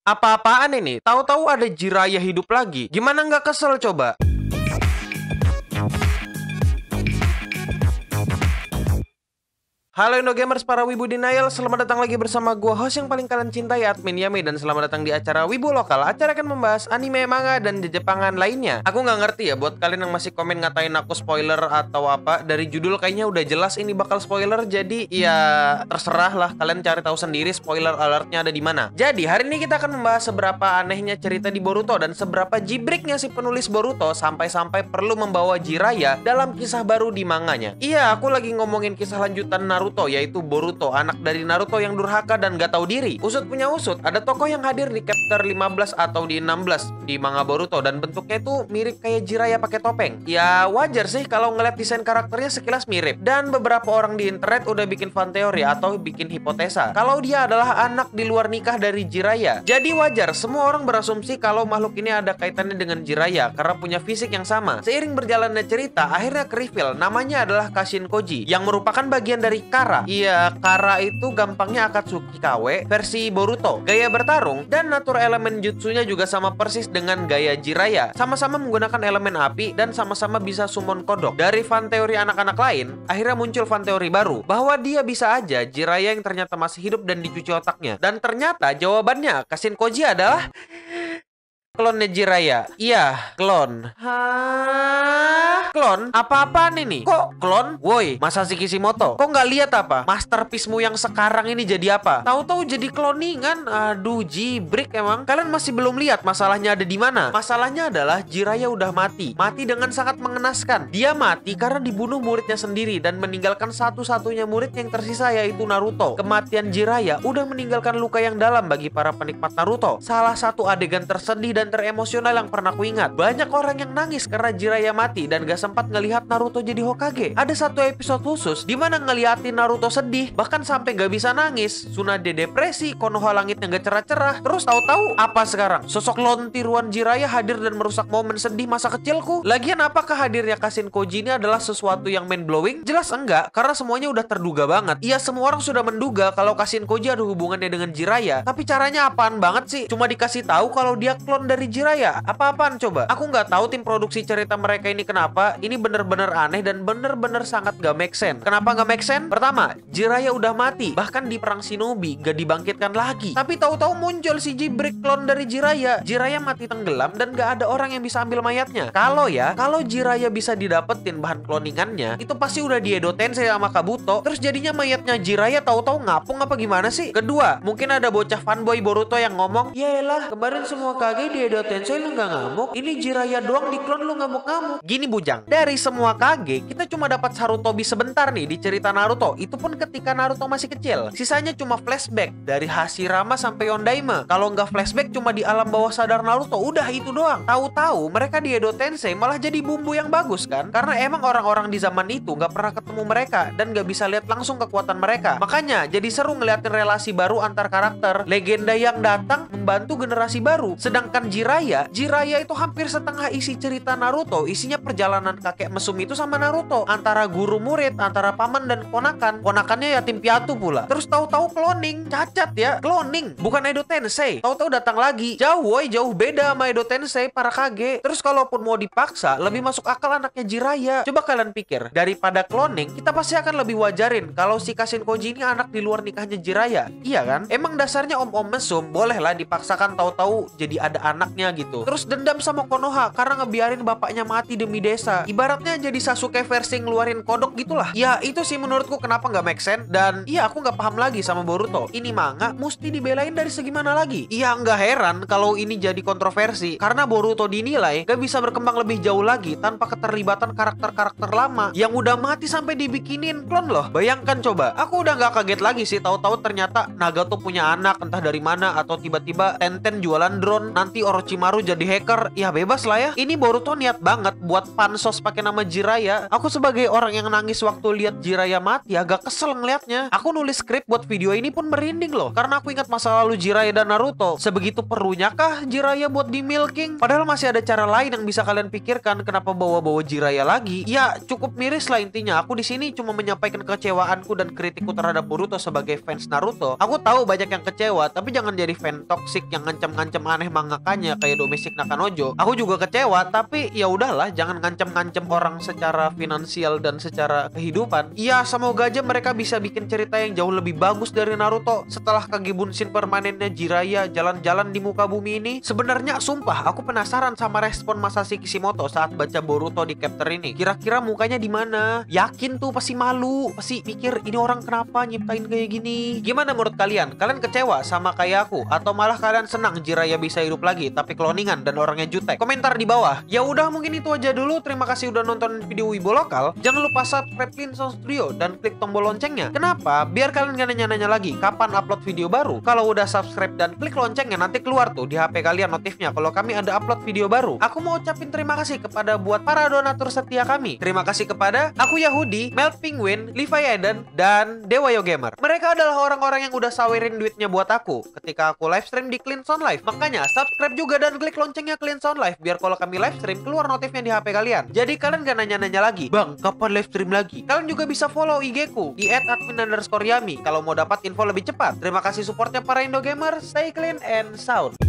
Apa-apaan ini? Tahu-tahu ada Jiraiya hidup lagi. Gimana nggak kesel coba? Halo Indogamers, para Wibu Denial, selamat datang lagi bersama gua, host yang paling kalian cintai, Admin Yami. Dan selamat datang di acara Wibu Lokal. Acara akan membahas anime, manga, dan jepangan lainnya. Aku nggak ngerti ya, buat kalian yang masih komen ngatain aku spoiler atau apa. Dari judul kayaknya udah jelas ini bakal spoiler. Jadi ya terserah lah, kalian cari tahu sendiri spoiler alertnya ada di mana. Jadi hari ini kita akan membahas seberapa anehnya cerita di Boruto dan seberapa jibriknya si penulis Boruto sampai-sampai perlu membawa Jiraiya dalam kisah baru di manganya. Iya, aku lagi ngomongin kisah lanjutan Naruto, yaitu Boruto, anak dari Naruto yang durhaka dan gak tahu diri. Usut punya usut, ada tokoh yang hadir di chapter 15 atau di 16 di manga Boruto dan bentuknya itu mirip kayak Jiraiya pakai topeng. Ya wajar sih kalau ngeliat desain karakternya sekilas mirip. Dan beberapa orang di internet udah bikin fan teori atau bikin hipotesa kalau dia adalah anak di luar nikah dari Jiraiya. Jadi wajar semua orang berasumsi kalau makhluk ini ada kaitannya dengan Jiraiya karena punya fisik yang sama. Seiring berjalannya cerita, akhirnya ke-reveal namanya adalah Kashin Koji yang merupakan bagian dari Kara. Iya, Kara itu gampangnya Akatsuki KW versi Boruto. Gaya bertarung dan natur elemen jutsunya juga sama persis dengan gaya Jiraiya. Sama-sama menggunakan elemen api dan sama-sama bisa summon kodok. Dari fan teori anak-anak lain, akhirnya muncul fan teori baru bahwa dia bisa aja Jiraiya yang ternyata masih hidup dan dicuci otaknya. Dan ternyata jawabannya Kashin Koji adalah klonnya Jiraiya. Iya, klon. Hah? Klon? Apa-apaan ini? Kok klon? Woi, Masashi Kishimoto, kok nggak lihat apa? Masterpiece-mu yang sekarang ini jadi apa? Tahu-tahu jadi cloningan. Aduh, jibrik emang. Kalian masih belum lihat masalahnya ada di mana? Masalahnya adalah Jiraiya udah mati. Mati dengan sangat mengenaskan. Dia mati karena dibunuh muridnya sendiri dan meninggalkan satu-satunya murid yang tersisa, yaitu Naruto. Kematian Jiraiya udah meninggalkan luka yang dalam bagi para penikmat Naruto. Salah satu adegan tersedih dan teremosional yang pernah ku ingat. Banyak orang yang nangis karena Jiraiya mati dan gak sempat ngelihat Naruto jadi Hokage. Ada satu episode khusus di mana ngeliatin Naruto sedih, bahkan sampai gak bisa nangis. Tsunade depresi, Konoha langitnya gak cerah-cerah. Terus tahu-tahu apa sekarang? Sosok klon tiruan Jiraiya hadir dan merusak momen sedih masa kecilku. Lagian apakah hadirnya Kashin Koji ini adalah sesuatu yang mind blowing? Jelas enggak, karena semuanya udah terduga banget. Iya, semua orang sudah menduga kalau Kashin Koji ada hubungannya dengan Jiraiya. Tapi caranya apaan banget sih? Cuma dikasih tahu kalau dia klon dari Jiraiya. Apa-apaan coba? Aku nggak tahu tim produksi cerita mereka ini kenapa. Ini bener-bener aneh dan bener-bener sangat gak make sense. Kenapa gak make sense? Pertama, Jiraiya udah mati. Bahkan di perang Shinobi gak dibangkitkan lagi. Tapi tahu-tahu muncul si jibrik klon dari Jiraiya. Jiraiya mati tenggelam dan gak ada orang yang bisa ambil mayatnya. Kalau Jiraiya bisa didapetin bahan cloningannya, itu pasti udah di Edo Tensei sama Kabuto. Terus jadinya mayatnya Jiraiya tahu-tahu ngapung apa gimana sih? Kedua, mungkin ada bocah fanboy Boruto yang ngomong, "Yaelah, kemarin semua Kage di Edo Tensei lu nggak ngamuk, ini Jiraiya doang di klon lu ngamuk-ngamuk." Gini bujang, dari semua Kage kita cuma dapat Sarutobi sebentar nih di cerita Naruto. Itu pun ketika Naruto masih kecil. Sisanya cuma flashback dari Hashirama sampai Yondaime. Kalau nggak flashback cuma di alam bawah sadar Naruto, udah itu doang. Tahu-tahu mereka di Edo Tensei malah jadi bumbu yang bagus kan? Karena emang orang-orang di zaman itu nggak pernah ketemu mereka dan nggak bisa lihat langsung kekuatan mereka. Makanya jadi seru ngeliatin relasi baru antar karakter. Legenda yang datang membantu generasi baru. Sedangkan Jiraiya itu hampir setengah isi cerita Naruto. Isinya perjalanan kakek mesum itu sama Naruto. Antara guru murid, antara paman dan ponakan. Ponakannya yatim piatu pula. Terus tahu-tahu cloning. Cacat ya, cloning. Bukan Edo Tensei. Tahu-tahu datang lagi. Jauh woy, jauh beda sama Edo Tensei para Kage. Terus kalaupun mau dipaksa, lebih masuk akal anaknya Jiraiya. Coba kalian pikir, daripada cloning, kita pasti akan lebih wajarin kalau si Kashin Koji ini anak di luar nikahnya Jiraiya. Iya kan? Emang dasarnya om-om mesum, bolehlah dipaksakan tahu-tahu jadi ada anaknya gitu. Terus dendam sama Konoha karena ngebiarin bapaknya mati demi desa. Ibaratnya jadi Sasuke versi ngeluarin kodok gitulah. Ya itu sih menurutku kenapa nggak make sense. Dan iya, aku nggak paham lagi sama Boruto. Ini manga mesti dibelain dari segi mana lagi? Iya, nggak heran kalau ini jadi kontroversi karena Boruto dinilai gak bisa berkembang lebih jauh lagi tanpa keterlibatan karakter-karakter lama yang udah mati sampai dibikinin klon loh. Bayangkan coba, aku udah nggak kaget lagi sih tahu-tahu ternyata Nagato punya anak entah dari mana, atau tiba-tiba Tenten jualan drone, nanti Orochimaru jadi hacker. Ya bebas lah ya. Ini Boruto niat banget buat pansos Naruto pakai nama Jiraiya. Aku sebagai orang yang nangis waktu lihat Jiraiya mati agak kesel ngeliatnya. Aku nulis skrip buat video ini pun merinding loh, karena aku ingat masa lalu Jiraiya dan Naruto. Sebegitu perlunya kah Jiraiya buat di milking? Padahal masih ada cara lain yang bisa kalian pikirkan. Kenapa bawa-bawa Jiraiya lagi? Ya cukup miris lah intinya. Aku di sini cuma menyampaikan kekecewaanku dan kritikku terhadap Boruto sebagai fans Naruto. Aku tahu banyak yang kecewa, tapi jangan jadi fan toxic yang ngancam-ngancam aneh mangakanya kayak Domestic Nakanojo. Aku juga kecewa, tapi ya udahlah, jangan ngancam-ngancam orang secara finansial dan secara kehidupan. Ya semoga aja mereka bisa bikin cerita yang jauh lebih bagus dari Naruto setelah Kage Bunshin permanennya Jiraiya jalan-jalan di muka bumi ini. Sebenarnya sumpah aku penasaran sama respon Masashi Kishimoto saat baca Boruto di chapter ini. Kira-kira mukanya di mana? Yakin tuh pasti malu, pasti mikir ini orang kenapa nyiptain kayak gini. Gimana menurut kalian? Kalian kecewa sama kayak aku atau malah kalian senang Jiraiya bisa hidup lagi tapi cloningan dan orangnya jutek? Komentar di bawah. Ya udah, mungkin itu aja dulu. Terima kasih udah nonton video Wibo Lokal. Jangan lupa subscribe Cleansound Studio dan klik tombol loncengnya. Kenapa? Biar kalian gak nanya-nanya lagi kapan upload video baru. Kalau udah subscribe dan klik loncengnya, nanti keluar tuh di HP kalian notifnya kalau kami ada upload video baru. Aku mau ucapin terima kasih kepada buat para donatur setia kami. Terima kasih kepada Aku Yahudi, Melt Penguin, Levi Eden, dan Dewa Yo Gamer. Mereka adalah orang-orang yang udah sawerin duitnya buat aku ketika aku live stream di Cleansound Live. Makanya subscribe juga dan klik loncengnya Cleansound Live biar kalau kami live stream keluar notifnya di HP kalian. Jadi kalian gak nanya-nanya lagi, "Bang, kapan live stream lagi?" Kalian juga bisa follow IG ku di @admin_yami kalau mau dapat info lebih cepat. Terima kasih supportnya para Indo Gamer. Stay clean and sound.